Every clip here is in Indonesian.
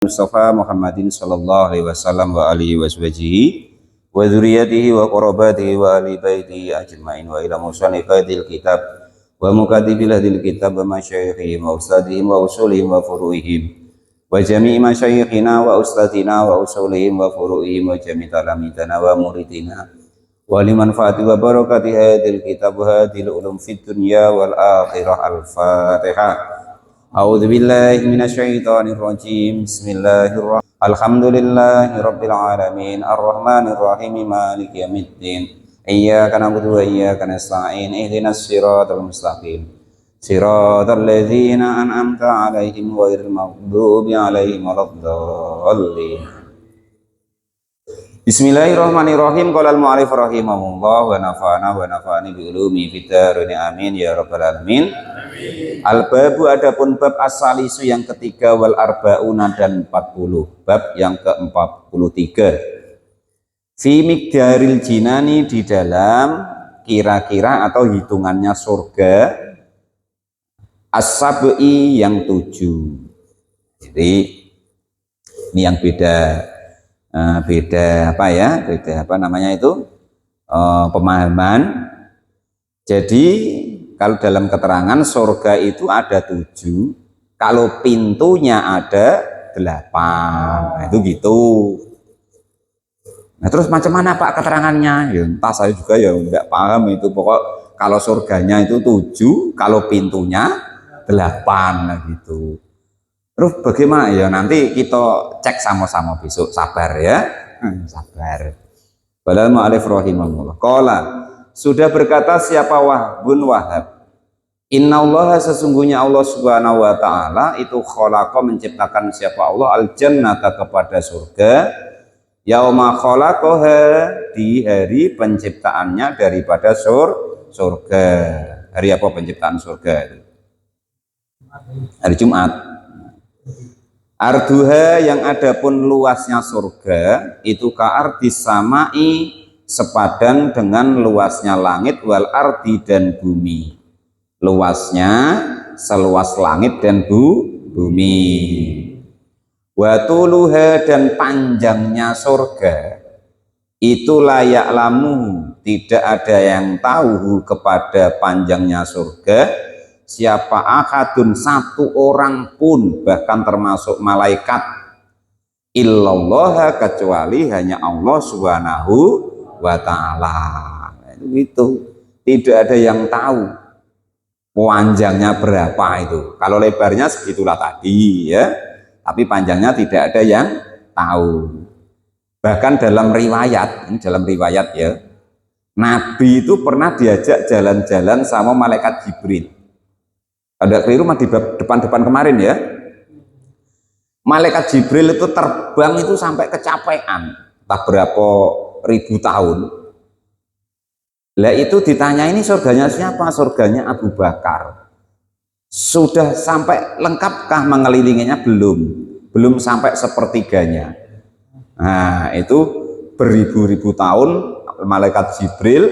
Mustafa Muhammadin sallallahu alaihi wasallam wa alihi washabihi wa dzurriyyatihi wa qarabatihi wa ahli baitihi ajmain wa ila musannifil kitab wa mukatibil hadil kitab wa masyayikhihim wa ustadihim wa usulihim wa furu'ihim wa jami'i masyayikhina wa ustadina wa usulihim wa furu'ihim wa jami'i talamidana wa muridina wa liman fa'ati wa barakati hadil kitab wa hadil ulum fid dunya wal akhirah. Al-Fatihah. A'udzu billahi minasyaitonir rajim. Bismillahirrahmanirrahim. Alhamdulillahi rabbil alamin arrahmanir rahim maliki yaumiddin. Iyyaka na'budu wa iyyaka nasta'in. Ihdinas siratal mustaqim. Siratal ladzina an'amta 'alaihim ghairil maghdubi 'alaihim waladdallin. Bismillahirrahmanirrahim. Qala al-mu'allif rahimahullah wa nafa'ani bi ulumi fid dharain amin ya rabbal alamin. Al-babu adapun bab as-salisu yang ketiga wal arbauna dan 40, bab yang ke-43. Fi miqdaril jinani di dalam kira-kira atau hitungannya surga as-sab'i yang 7. Jadi ini yang beda pemahaman. Jadi kalau dalam keterangan surga itu ada 7, kalau pintunya ada 8. Nah, itu gitu. Nah terus macam mana Pak keterangannya? Ya entah, saya juga ya enggak paham itu. Pokok kalau surganya itu 7, kalau pintunya 8, nah gitu. Terus bagaimana ya, nanti kita cek sama-sama besok, sabar ya. Sabar. Balal mu'alif rahimahullah. Qala, sudah berkata siapa Wahbun Wahab, innallaha sesungguhnya Allah subhanahu wa ta'ala itu khalaqa menciptakan siapa Allah al-jannata kepada surga yauma khalaqaha di hari penciptaannya daripada surga. Hari apa penciptaan surga itu? Hari Jumat. Arduha yang adapun luasnya surga itu ka'ardis samai sepadan dengan luasnya langit wal ardi dan bumi. Luasnya seluas langit dan bumi. Watuluha dan panjangnya surga itu layak lamu, tidak ada yang tahu kepada panjangnya surga siapa ahadun satu orang pun, bahkan termasuk malaikat, illallah kecuali hanya Allah subhanahu wa ta'ala. Itu tidak ada yang tahu panjangnya berapa itu. Kalau lebarnya segitulah tadi ya, tapi panjangnya tidak ada yang tahu. Bahkan dalam riwayat ya, Nabi itu pernah diajak jalan-jalan sama malaikat Jibril. Ada keliru mah di depan-depan kemarin ya. Malaikat Jibril itu terbang itu sampai kecapean, tak berapa ribu tahun. Lah itu ditanya, ini surganya siapa? Surganya Abu Bakar. Sudah sampai lengkapkah mengelilinginya? Belum sampai sepertiganya. Nah itu beribu-ribu tahun malaikat Jibril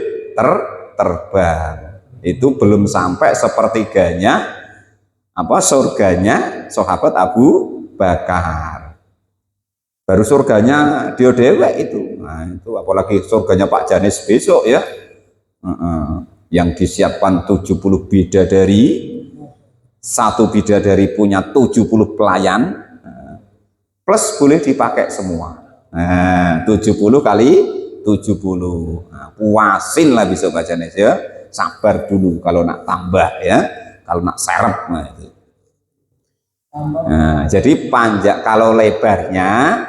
terbang. Itu belum sampai sepertiganya surganya sahabat Abu Bakar. Baru surganya dia dewek itu. Nah itu apalagi surganya Pak Janis besok ya. Yang disiapkan 70 bidadari, satu bidadari punya 70 pelayan, plus boleh dipakai semua. Nah 70 kali 70. Nah, puasin lah besok Pak Janis ya. Sabar dulu kalau nak tambah ya, kalau nak serep. Nah, jadi panjang, kalau lebarnya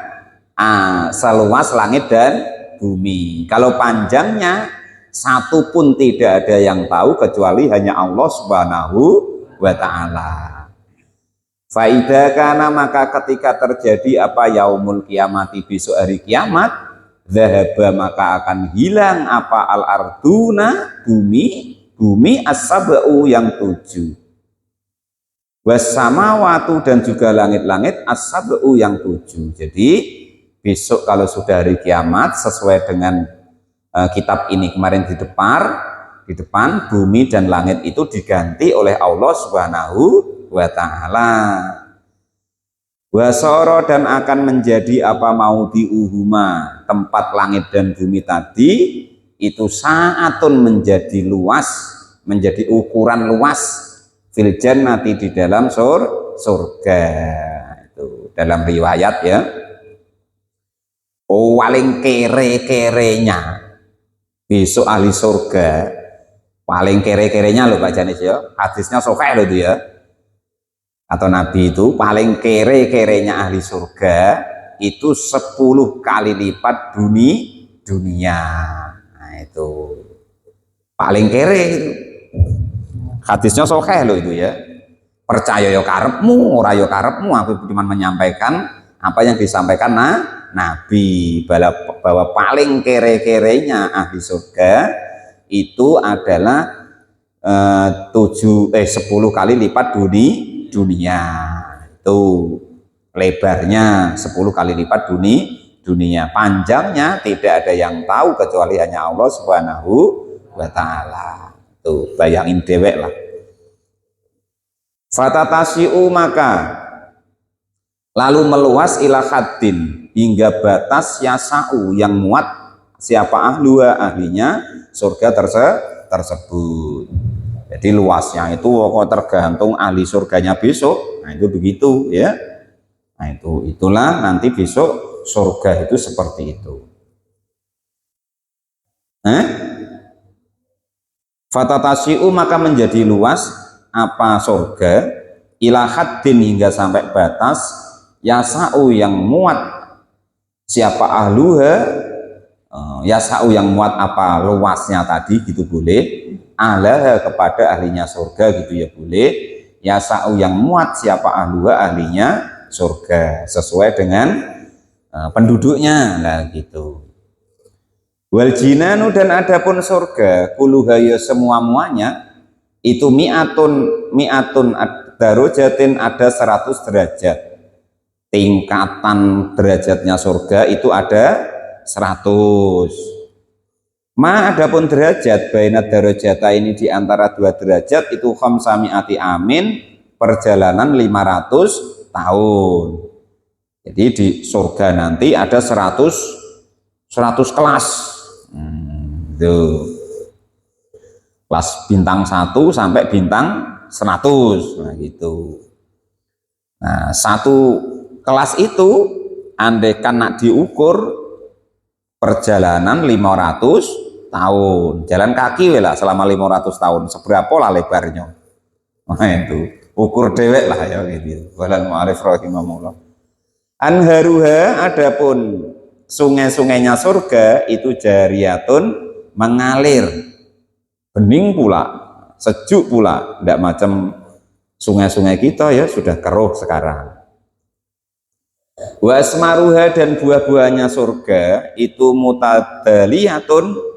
seluas langit dan bumi. Kalau panjangnya satu pun tidak ada yang tahu kecuali hanya Allah subhanahu wa ta'ala. Faida kana maka ketika terjadi apa yaumul kiamati besok hari kiamat, zahaba maka akan hilang apa al-arduna bumi as-sab'u yang 7. Was-samawatu dan juga langit-langit as-sab'u yang 7. Jadi besok kalau sudah hari kiamat sesuai dengan kitab ini kemarin di depan bumi dan langit itu diganti oleh Allah subhanahu wa ta'ala. Wasoro dan akan menjadi apa mau diuhuma tempat langit dan bumi tadi itu saatun menjadi luas, menjadi ukuran luas fil jannati di dalam surga. Itu dalam riwayat ya. Oh, paling kere-kerenya besok ahli surga, paling kere-kerenya loh Pak Janis ya, hadisnya sahih loh itu ya. Atau Nabi itu paling kere-kerenya ahli surga itu 10 kali lipat dunia. Nah itu paling kere itu. Hadisnya sahih loh itu ya. Percaya yo karepmu, ora yo karepmu, aku cuma menyampaikan apa yang disampaikan Nabi bahwa paling kere-kerenya ahli surga itu adalah 10 kali lipat dunia. Itu lebarnya 10 kali lipat dunia, panjangnya tidak ada yang tahu kecuali hanya Allah Subhanahu wa taala. Tuh bayangin dewek lah. Fatatasiu maka lalu meluas ila haddin hingga batas yasau yang muat siapa ahlinya surga tersebut. Jadi luasnya itu tergantung ahli surganya besok. Nah itu begitu ya. Nah itulah nanti besok surga itu seperti itu. Fatatasiu maka menjadi luas apa surga ila haddin hingga sampai batas yasau yang muat siapa ahluha, yasau yang muat apa luasnya tadi gitu boleh. Alaha kepada ahlinya surga gitu ya boleh. Yasa'u yang muat siapa ahluha ahlinya surga sesuai dengan penduduknya lah gitu. Wal jinanu dan adapun surga kuluha ya semua muanya itu mi'atun darajatin ada 100 derajat. Tingkatan derajatnya surga itu ada 100. Adapun derajat baina darajata ini di antara 2 derajat itu khamsami'ati amin perjalanan 500 tahun. Jadi di surga nanti ada 100 kelas. Kelas bintang 1 sampai bintang 100. Nah gitu. Nah, satu kelas itu andaikan nak diukur perjalanan 500 tahun, jalan kaki lah selama 500 tahun, seberapa lah lebarnya. Nah itu ukur dewek lah ya gitu. Walal mu'arif rahimahullah. Anharuha adapun sungai-sungainya surga itu jariyatun mengalir, bening pula, sejuk pula, tidak macam sungai-sungai kita ya sudah keruh sekarang. Wa asmaruha dan buah-buahnya surga itu mutadaliyatun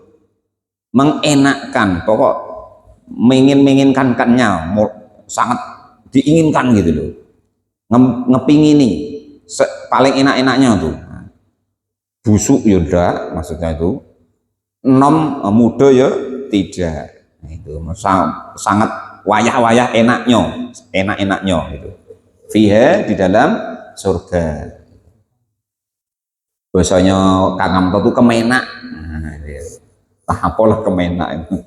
mengenakkan, pokok menginginkannya sangat diinginkan gitu loh, ngepingini paling enak-enaknya tuh busuk yaudah maksudnya itu nom muda ya tidak. Nah, itu sangat wayah-wayah enak-enaknya gitu. Fiha di dalam surga. Biasanya Kang Amto tuh kemenak. Apalah kemenak itu.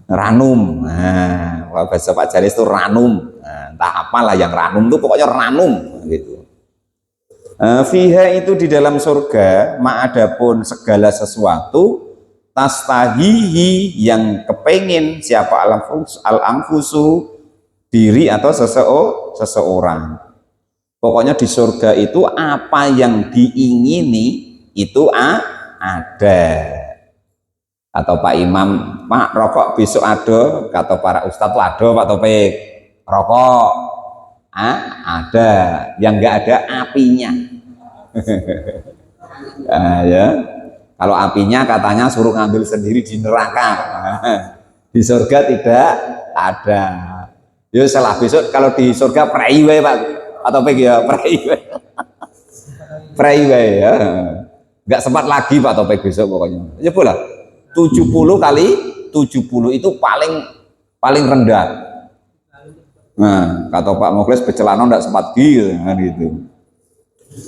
Ranum. Nah, bahasa Pak Jalis itu ranum. Nah, entah apalah yang ranum tuh pokoknya ranum gitu. Fiha itu di dalam surga ma'adapun segala sesuatu tastahihi yang kepengin siapa al-anfusu diri atau seseorang. Pokoknya di surga itu apa yang diingini itu ada. Atau Pak Imam, Pak rokok besok ada, kata para ustadz ada Pak Topik, rokok ada, yang enggak ada apinya. Ya, kalau apinya katanya suruh ngambil sendiri di neraka. Di surga tidak ada. Ya salah besok kalau di surga prei Pak Topik ya prei ya. Enggak sempat lagi Pak Topik besok pokoknya. Ya boleh. 70 kali 70 itu paling rendah. Nah, kata Pak Muklis becelana ndak sempat gil kan gitu.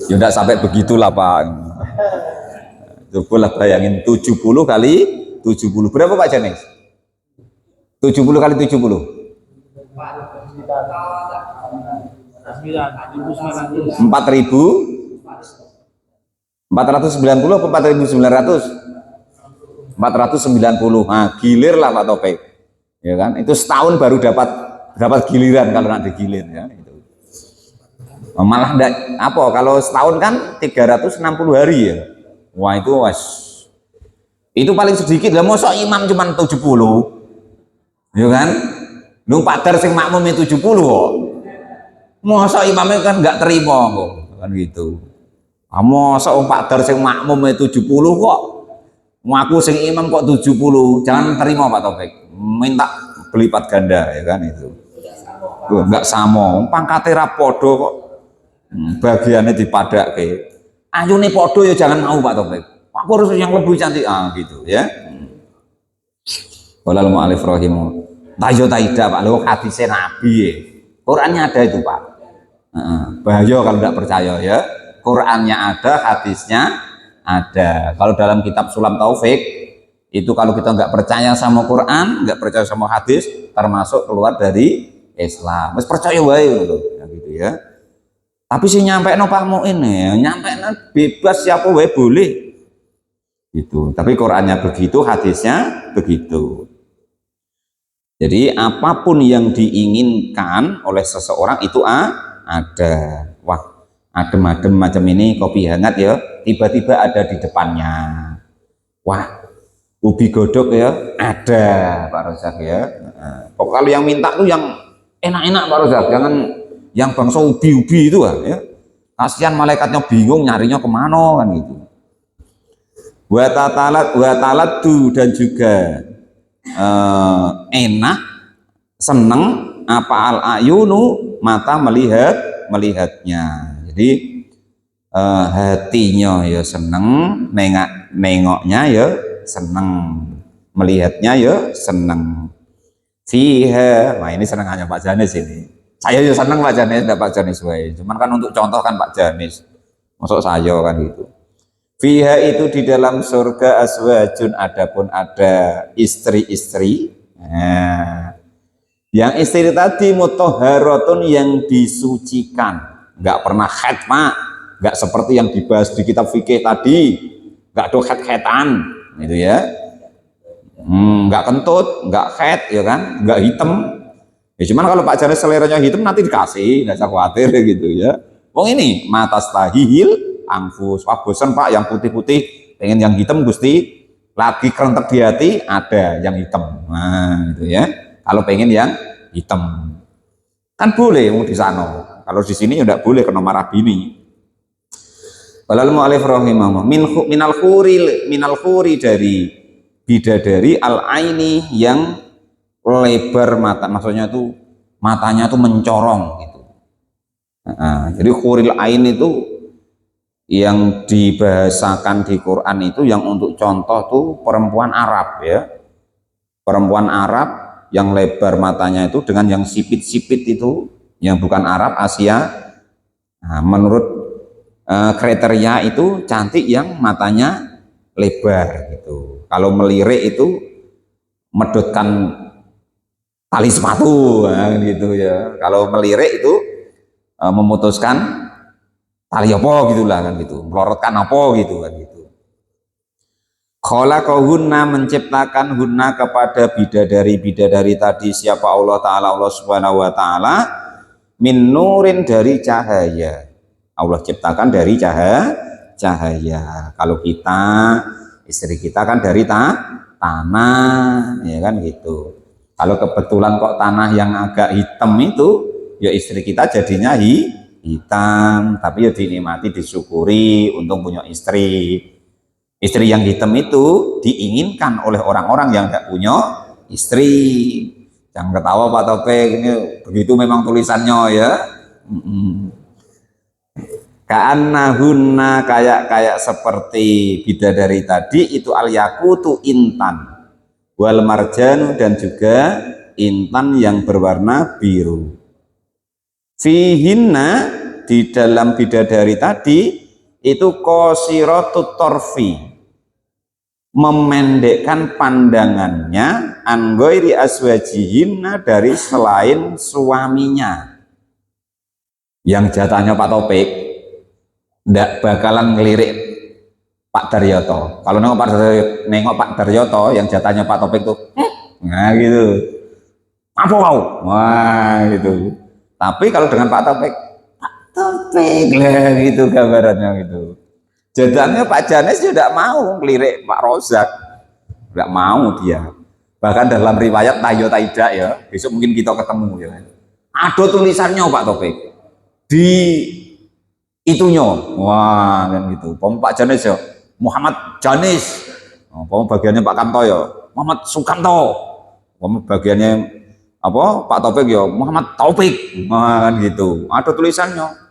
Ya ndak sampai begitulah Pak. Coba bayangin 70 kali 70. Berapa Pak Janis? 70 kali 70. 4.490 atau 4.900? 490. Nah, gilir lah Pak Topik. Ya kan? Itu setahun baru dapat giliran kalau nak digilir ya itu. Malah enggak apa kalau setahun kan 360 hari ya. Wah, itu itu paling sedikit lah, mosok imam cuma 70. Ya kan? Lu padar sing makmum 70 kok. Mosok imamnya kan nggak terima kok. Kan gitu. Mosok wong padar sing makmum 70 kok. Ngaku sing imam kok 70. Jangan terima Pak Taufik. Minta berlipat ganda ya kan itu. Enggak sama, pangkate ra padha kok. Bagiannya dipadake. Ayune padha ya jangan mau Pak Taufik. Aku harus yang lebih cantik gitu ya. Walal mu'alif rahimu. Tayo taida Pak, lo hadisnya Nabi ya. Qurannya ada itu Pak. Bahaya kalau tidak percaya ya. Qurannya ada, hadisnya ada. Kalau dalam kitab Sulam Taufik itu kalau kita nggak percaya sama Quran, nggak percaya sama hadis, termasuk keluar dari Islam. Mas percaya wae gitu ya. Tapi si nyampe no Pak Muin ya, nyampe no bebas siapa wae boleh. Gitu. Tapi Qurannya begitu, hadisnya begitu. Jadi apapun yang diinginkan oleh seseorang itu ada. Wah, adem-adem macam ini kopi hangat ya, tiba-tiba ada di depannya. Wah, ubi godok ya, ada Pak Rozak ya. Kalau yang minta tuh yang enak-enak Pak Rozak, jangan yang bangsa ubi-ubi itu ya. Kasihan malaikatnya bingung nyarinya kemana kan gitu. Wa talat dan juga enak, seneng apa al ayunu mata melihatnya. Jadi hatinya ya seneng, nengoknya ya seneng, melihatnya ya seneng. Fiha, nah ini senengannya Pak Janis ini. Saya ya seneng Pak Janis, enggak Pak Janis wae. Cuman kan untuk contoh kan Pak Janis. Masuk saya kan gitu. Fiha itu di dalam surga aswajun, adapun ada istri-istri. Nah, yang istri tadi mutahharatun yang disucikan, nggak pernah haid Pak, nggak seperti yang dibahas di kitab fikih tadi, nggak ada haid-haidan, gitu ya. Nggak kentut, nggak haid, ya kan, nggak hitam. Ya cuman kalau Pak Janis seleranya hitam nanti dikasih, nggak usah khawatir gitu ya. Wong ini mata stahil angfus, wah bosan Pak yang putih-putih, pengen yang hitam Gusti, lagi kerentek di hati ada yang hitam, nah gitu ya. Kalau pengen yang hitam kan boleh mau di sana, kalau di sini udah boleh kena marah bini. Walal mu'alif rahimahullah minal khuri dari bidadari al aini yang lebar mata, maksudnya tuh matanya tuh mencorong gitu. Jadi khuril ain itu yang dibahasakan di Quran itu yang untuk contoh tuh perempuan Arab ya, perempuan Arab yang lebar matanya itu dengan yang sipit-sipit itu yang bukan Arab Asia. Nah, menurut kriteria itu cantik yang matanya lebar gitu. Kalau melirik itu medotkan tali sepatu gitu ya. Kalau melirik itu memutuskan tali apa gitulah kan gitu, melorotkan apa gitu kan gitu. Khalaqahunna menciptakan hunna kepada bidadari tadi siapa Allah Ta'ala, Allah Subhanahu Wa Ta'ala min nurin dari cahaya. Allah ciptakan dari cahaya. Kalau kita, istri kita kan dari tanah ya kan gitu. Kalau kebetulan kok tanah yang agak hitam itu ya istri kita jadinya hitam, tapi ya dinikmati, disyukuri, untung punya istri. Istri yang hitam itu diinginkan oleh orang-orang yang tidak punya istri. Jangan ketawa Pak Taufik, ini begitu memang tulisannya ya. Ka'annahunna kayak seperti bidadari tadi itu al yakutu intan, wal marjanu dan juga intan yang berwarna biru. Fihinna, di dalam bidadari tadi itu qasiratut torfi, memendekkan pandangannya an ghairi azwajihinna, dari selain suaminya. Yang jatahnya Pak Topik ndak bakalan ngelirik Pak Daryoto. Kalau nengok Pak Daryoto yang jatahnya Pak Topik tuh, nah gitu, apa kau? Wah gitu. Tapi kalau dengan Pak Topik lah gitu gambarannya gitu. Jatahnya Pak Janes juga mau ngelirik Pak Rozak, nggak mau dia. Bahkan dalam riwayat tayo tidak ya, besok mungkin kita ketemu ya. Ada tulisannya Pak Topik di itunya, wah kan gitu. Pak Janes ya, Muhammad Janis, bagiannya Pak Kamto ya, Muhammad Sukamto, bagiannya apa Pak Taufik ya, Muhammad Taufik, wah kan gitu. Ada tulisannya.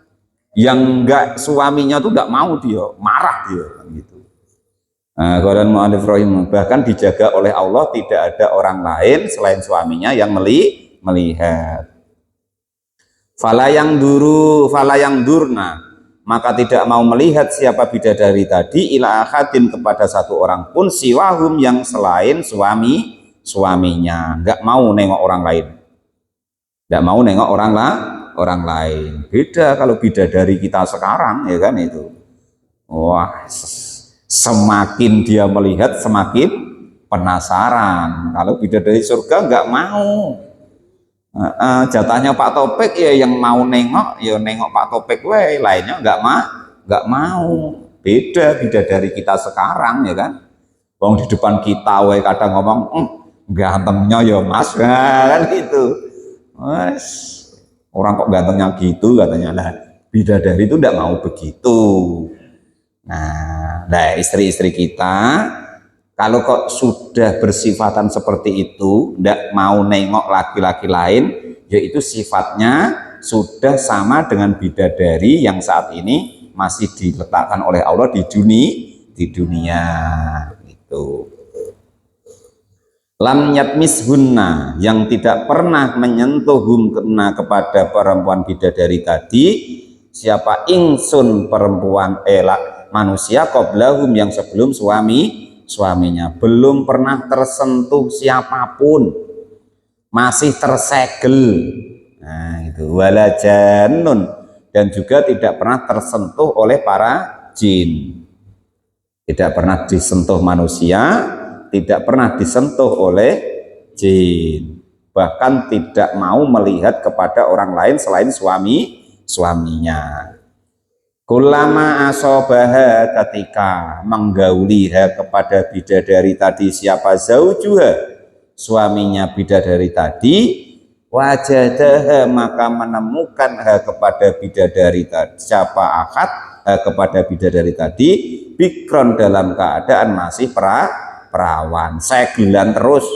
Yang enggak suaminya tuh enggak mau, dia marah dia kan gitu. Nah, Quran Mu'alif Rahim, bahkan dijaga oleh Allah, tidak ada orang lain selain suaminya yang melihat. Fala yang durna, maka tidak mau melihat siapa bidadari tadi ila akhadin, kepada satu orang pun, siwahum, yang selain suaminya, nggak mau nengok orang lain, nggak mau nengok orang lain. Beda kalau bidadari kita sekarang ya kan itu, wah semakin dia melihat semakin penasaran. Kalau bidadari surga nggak mau. Jatahnya Pak Topik ya, yang mau nengok ya nengok Pak Topik we, lainnya nggak mau. Beda bidadari kita sekarang ya kan, wong di depan kita we kadang ngomong gantengnya ya mas, kan gitu. Mas, orang kok gantengnya gitu katanya, lah bidadari itu nggak mau begitu. Nah istri-istri kita kalau kok sudah bersifatan seperti itu, tidak mau nengok laki-laki lain, yaitu sifatnya sudah sama dengan bidadari yang saat ini masih diletakkan oleh Allah di dunia gitu. Lam yatmishunna, yang tidak pernah menyentuh humna, kepada perempuan bidadari tadi, siapa? Ingsun, perempuan manusia, qoblahum, yang sebelum suaminya, belum pernah tersentuh siapapun, masih tersegel. Nah itu, wala jannun, dan juga tidak pernah tersentuh oleh para jin, tidak pernah disentuh manusia, tidak pernah disentuh oleh jin, bahkan tidak mau melihat kepada orang lain selain suaminya. Kulama asobaha, ketika menggauliha, kepada bidadari tadi, siapa? Zaujuha, suaminya bidadari tadi, wajadaha, maka menemukan kepada bidadari tadi, siapa? Akad kepada bidadari tadi, bikron, dalam keadaan masih perawan, segelan terus.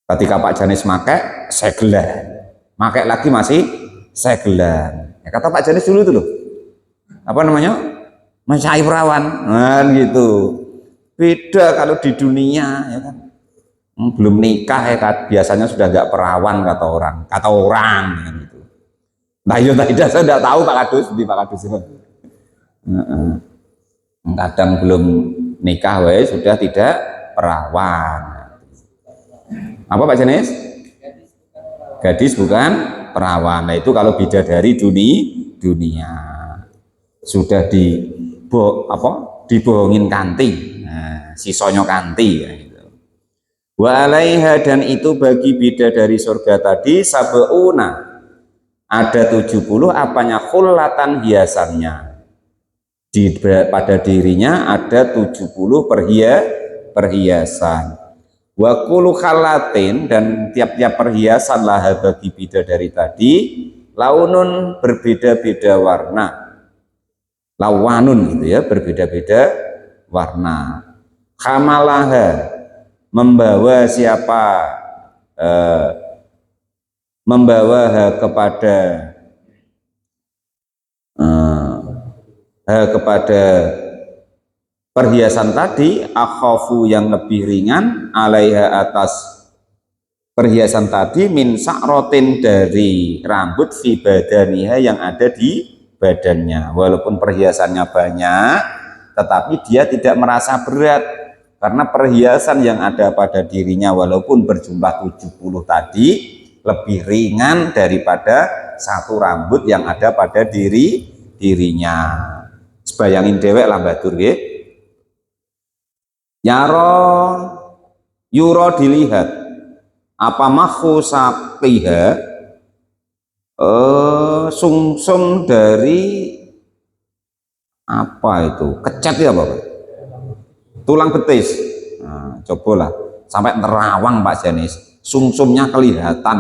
Ketika Pak Janis make, segelan, make lagi masih segelan. Ya, kata Pak Janis dulu itu loh, apa namanya, mencari perawan, kan gitu. Beda kalau di dunia ya kan, belum nikah ya kan, biasanya sudah nggak perawan, kata orang kan gitu. Nah ya tidak, saya tidak tahu Pak Kadus di Pak Kadus itu. Kadang belum nikah we sudah tidak perawan. Apa Pak Jenis? Gadis bukan perawan. Nah itu kalau bidadari dunia sudah dibohongin kanti, nah, sisonyo kanti ya gitu. Wa alaiha, dan itu bagi bidadari surga tadi, sabeuna, ada 70 apanya, khullatan, hiasannya. Pada dirinya ada 70 perhiasan. Wa kullu khalatin, dan tiap-tiap perhiasan lah bagi bidadari tadi, launun, berbeda-beda warna, lawanun gitu ya, berbeda-beda warna. Hamalaha, membawa siapa? Membawa kepada perhiasan tadi, akhafu, yang lebih ringan, alaiha, atas perhiasan tadi min sa'rotin dari rambut fi badaniha yang ada di badannya. Walaupun perhiasannya banyak, tetapi dia tidak merasa berat karena perhiasan yang ada pada dirinya walaupun berjumlah 70 tadi lebih ringan daripada satu rambut yang ada pada dirinya. Sebayangin dewek lah Batur nggih. Yuro dilihat apa makhusaqiha sungsum dari apa itu kecat ya Bapak, tulang betis. Nah, cobalah sampai nerawang Pak Janis, sungsumnya kelihatan.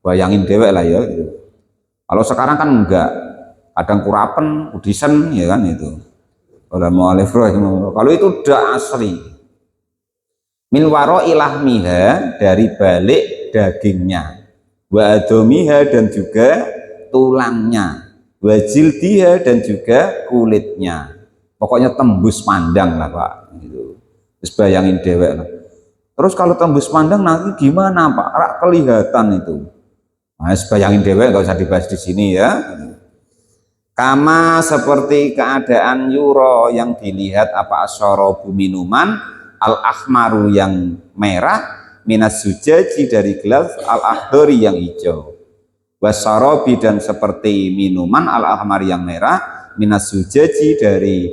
Bayangin dewek lah ya gitu. Kalau sekarang kan enggak, kadang kurapen udisen ya kan itu. Kalau itu udah asli. Min waro ilahmiha, dari balik dagingnya, wa adomiha dan juga tulangnya, wa jildiha dan juga kulitnya. Pokoknya tembus pandang lah Pak gitu. Terus bayangin dewek lah. Terus kalau tembus pandang nanti gimana Pak? Rak kelihatan itu. Nah, bayangin dewek, gak usah dibahas di sini ya. Kama seperti keadaan yuro yang dilihat apa asyarabu minuman al-ahmaru yang merah minas sujaji dari gelas al-akhdari yang hijau, wasarobi dan seperti minuman al-ahmar yang merah minas sujaji dari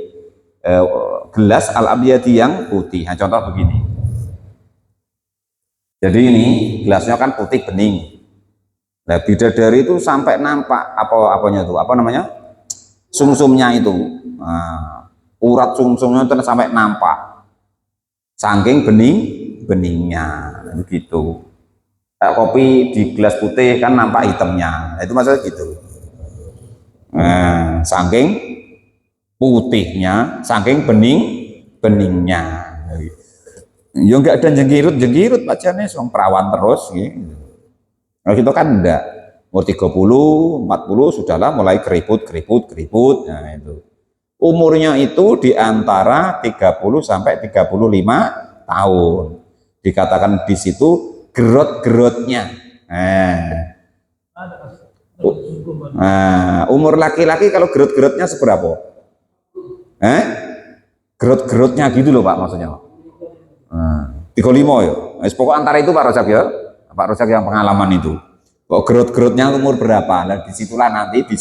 gelas al-abyadi yang putih. Nah, contoh begini, jadi ini gelasnya kan putih bening. Nah, bidadari itu sampai nampak apanya itu, apa namanya, sumsumnya itu. Nah, urat sumsumnya itu sampai nampak saking beningnya gitu. Kopi di gelas putih kan nampak hitamnya, nah, itu maksudnya gitu. Nah, saking putihnya, saking beningnya. Ya enggak ada jengkirut Pak Janes, wong perawan terus gitu. Kalau kita kan enggak, umur 30, 40 sudahlah mulai keriput. Nah, itu. Umurnya itu di antara 30 sampai 35 tahun. Dikatakan di situ gerot-gerotnya. Nah, umur laki-laki kalau gerot-gerotnya seberapa? Gerot-gerotnya gitu loh Pak maksudnya. 35 ya. Pokok antara itu Pak Rojak ya. Pak Rojak yang pengalaman itu. Kok gerot-gerotnya umur berapa? Nah, disitulah nanti di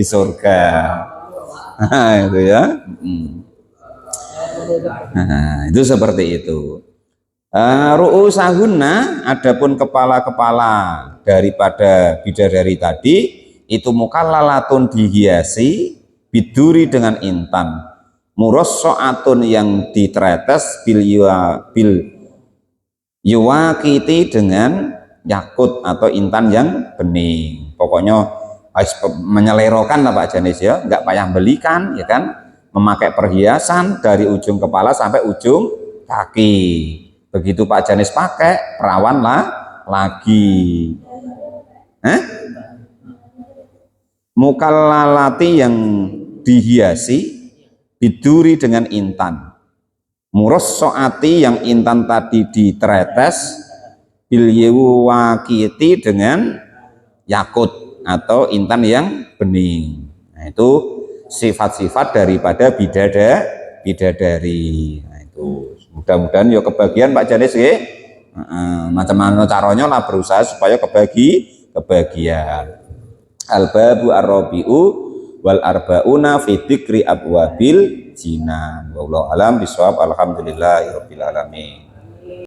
surga. Nah, itu ya. Nah, itu seperti itu. Ru'usahunna, adapun kepala-kepala daripada bidadari tadi itu mukallalatun dihiasi biduri dengan intan, murassaatun yang ditretes bil yuwakiti dengan yakut atau intan yang bening. Pokoknya menyelerokan lah Pak Janis ya, nggak payah belikan ya kan, memakai perhiasan dari ujung kepala sampai ujung kaki. Begitu Pak Janis pakai, perawan lah lagi. Mukallalati yang dihiasi biduri dengan intan, murassaati yang intan tadi ditretes, bilyewakiti dengan yakut atau intan yang bening. Nah, itu sifat-sifat daripada bidadari. Nah, itu mudah-mudahan ya kebagian Pak Janis ya. Macam-macam caranya lah berusaha supaya kebagian. Al-babu ar-rabi'u wal arba'una fi dzikri abwabil jinan. Wallahu alam bisawab. Alhamdulillahirabbil alamin.